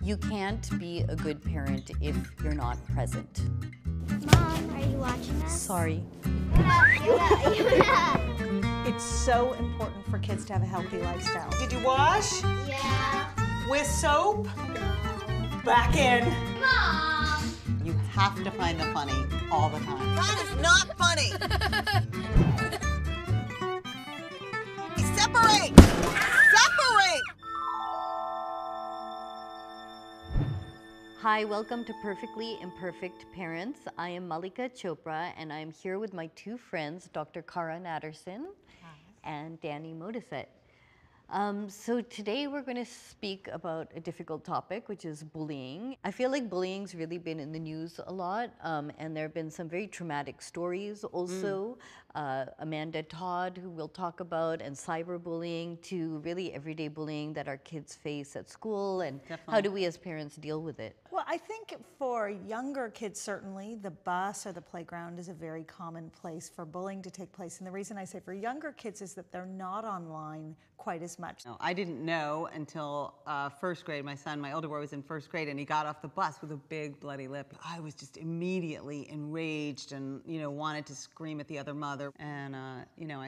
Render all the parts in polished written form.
You can't be a good parent if you're not present. Mom, are you watching us? Sorry. It's so important for kids to have a healthy lifestyle. Did you wash? Yeah. With soap? Back in. Mom! You have to find the funny all the time. That is not funny. Separate! Separate! Hi, welcome to Perfectly Imperfect Parents. I am Malika Chopra, and I'm here with my two friends, Dr. Cara Natterson and Danny Modisette. So today we're going to speak about a difficult topic, which is bullying. I feel like bullying's really been in the news a lot, and there have been some very traumatic stories also. Amanda Todd, who we'll talk about, and cyberbullying, to really everyday bullying that our kids face at school, and how do we as parents deal with it? Well, I think for younger kids, certainly, the bus or the playground is a very common place for bullying to take place. And the reason I say for younger kids is that they're not online quite as much. No, I didn't know until first grade. My son, my older boy, was in first grade, and he got off the bus with a big bloody lip. I was just immediately enraged and, wanted to scream at the other mother. And, I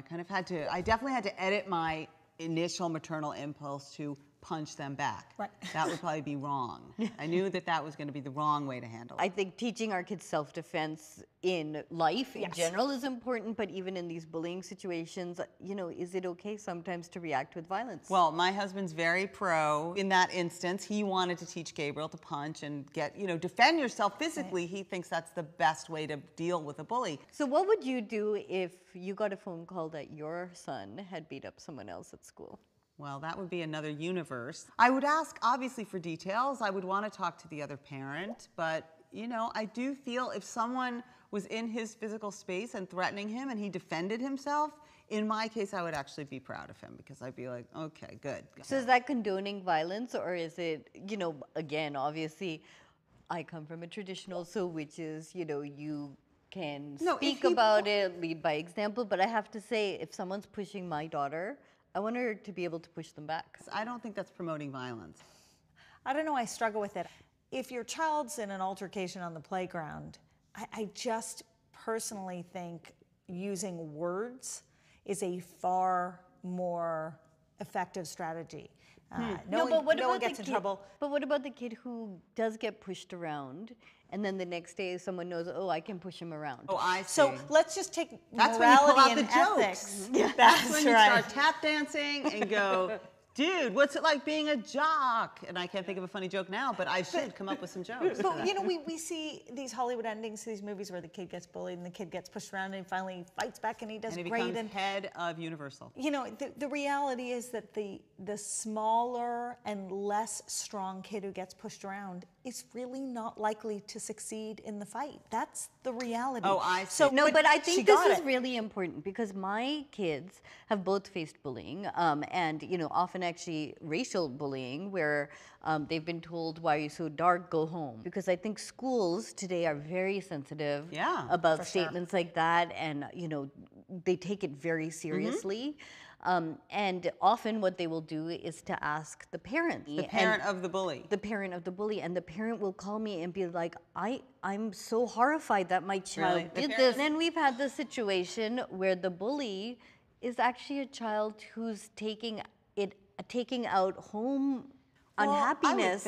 kind of I definitely had to edit my initial maternal impulse to punch them back. Right. That would probably be wrong. I knew that was going to be the wrong way to handle it. I think teaching our kids self-defense in life in general is important, but even in these bullying situations, is it okay sometimes to react with violence? Well, my husband's very pro. In that instance, he wanted to teach Gabriel to punch and defend yourself physically. He thinks that's the best way to deal with a bully. So what would you do if you got a phone call that your son had beat up someone else at school? Well, that would be another universe. I would ask, obviously, for details. I would want to talk to the other parent, but, I do feel if someone was in his physical space and threatening him and he defended himself, in my case, I would actually be proud of him because I'd be like, okay, good. So is that condoning violence, or is it, again, obviously, I come from a traditional, which is, you can speak about it, lead by example, but I have to say, if someone's pushing my daughter, I want her to be able to push them back. I don't think that's promoting violence. I don't know, I struggle with it. If your child's in an altercation on the playground, I just personally think using words is a far more effective strategy. No one gets in trouble. But what about the kid who does get pushed around, and then the next day someone knows, oh, I can push him around? Oh, I see. So let's just take That's morality morality when you and pull out the ethics. jokes. Yeah, That's when you start tap dancing and go, dude, what's it like being a jock? And I can't think of a funny joke now, but I should come up with some jokes. But we see these Hollywood endings to these movies where the kid gets bullied and the kid gets pushed around and finally fights back and he does and he great. becomes head of Universal. The reality is that the smaller and less strong kid who gets pushed around is really not likely to succeed in the fight. That's the reality. Oh, I see. So, but I think this is really important because my kids have both faced bullying and, often actually racial bullying where they've been told, why are you so dark, go home. Because I think schools today are very sensitive about statements like that, and, they take it very seriously. And often what they will do is to ask the parent. The parent of the bully. The parent of the bully. And the parent will call me and be like, I'm so horrified that my child did this. And then we've had the situation where the bully is actually a child who's taking out home unhappiness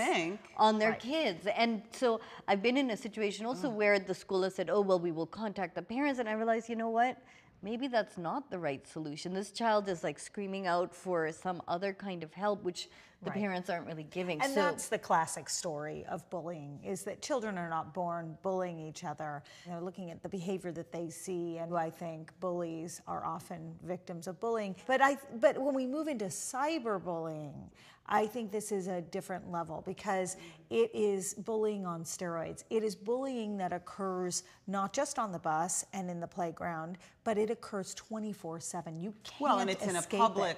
on their kids. And so I've been in a situation also where the school has said, oh, well, we will contact the parents. And I realized, you know what? Maybe that's not the right solution. This child is like screaming out for some other kind of help, which the parents aren't really giving. And that's the classic story of bullying, is that children are not born bullying each other. They're looking at the behavior that they see, and I think bullies are often victims of bullying. But when we move into cyberbullying, I think this is a different level because it is bullying on steroids. It is bullying that occurs not just on the bus and in the playground, but it occurs 24/7. You can't and it's in a escape public. it.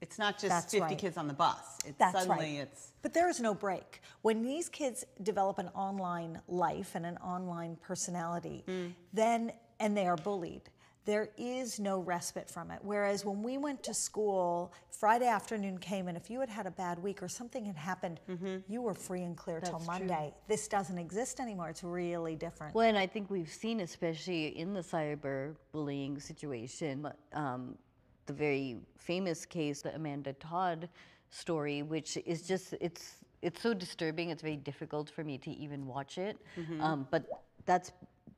It's not just 50 kids on the bus. But there is no break. When these kids develop an online life and an online personality, and they are bullied, there is no respite from it. Whereas when we went to school, Friday afternoon came, and if you had had a bad week or something had happened, you were free and clear till Monday. This doesn't exist anymore. It's really different. Well, and I think we've seen, especially in the cyberbullying situation, the very famous case, the Amanda Todd story, which is just, it's so disturbing. It's very difficult for me to even watch it. But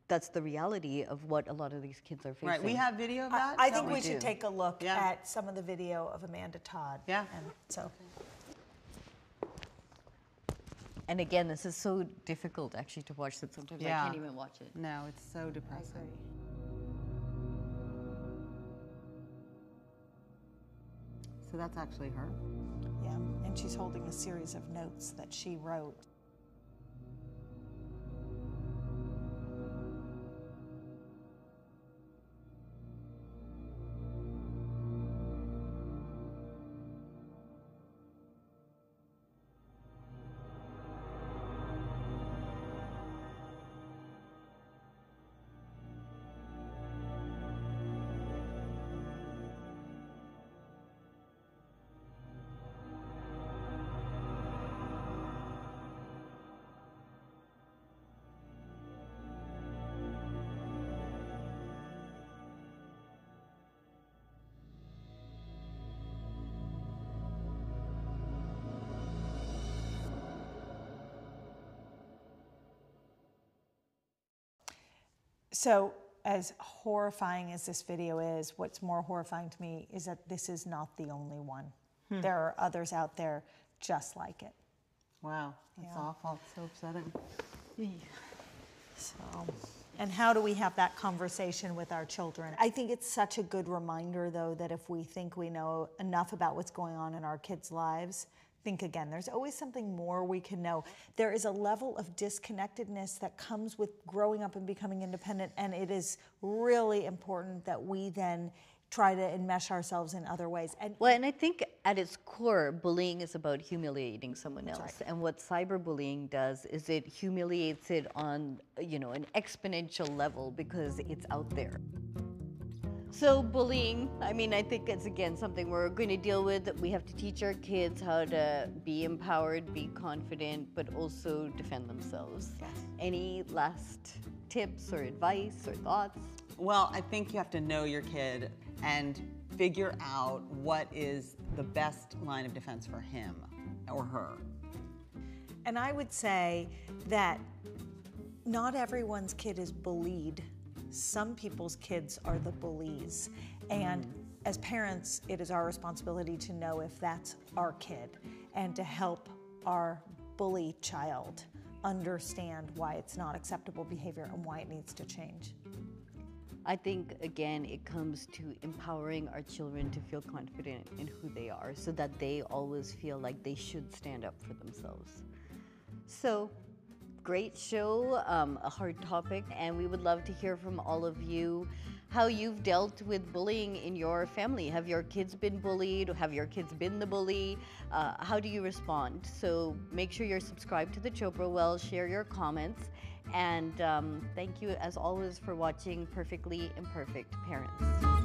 that's the reality of what a lot of these kids are facing. Right, we have video of that? I think we should take a look Yeah. at some of the video of Amanda Todd. Yeah. And so. And again, this is so difficult actually to watch that sometimes I can't even watch it. No, it's so depressing. So that's actually her. Yeah, and she's holding a series of notes that she wrote. So as horrifying as this video is, what's more horrifying to me is that this is not the only one. There are others out there just like it. Wow, that's awful. It's so upsetting. So, and how do we have that conversation with our children? I think it's such a good reminder, though, that if we think we know enough about what's going on in our kids' lives, think again. There's always something more we can know. There is a level of disconnectedness that comes with growing up and becoming independent, and it is really important that we then try to enmesh ourselves in other ways. And well, and I think at its core, bullying is about humiliating someone else. Right. And what cyberbullying does is it humiliates it on, an exponential level because it's out there. So bullying, I think it's, again, something we're going to deal with. We have to teach our kids how to be empowered, be confident, but also defend themselves. Yes. Any last tips or advice or thoughts? Well, I think you have to know your kid and figure out what is the best line of defense for him or her. And I would say that not everyone's kid is bullied. Some people's kids are the bullies. And as parents, it is our responsibility to know if that's our kid and to help our bully child understand why it's not acceptable behavior and why it needs to change. I think, again, it comes to empowering our children to feel confident in who they are so that they always feel like they should stand up for themselves. So, great show, a hard topic, and we would love to hear from all of you how you've dealt with bullying in your family. Have your kids been bullied? Have your kids been the bully? How do you respond? So make sure you're subscribed to the Chopra Well, share your comments, and thank you as always for watching Perfectly Imperfect Parents.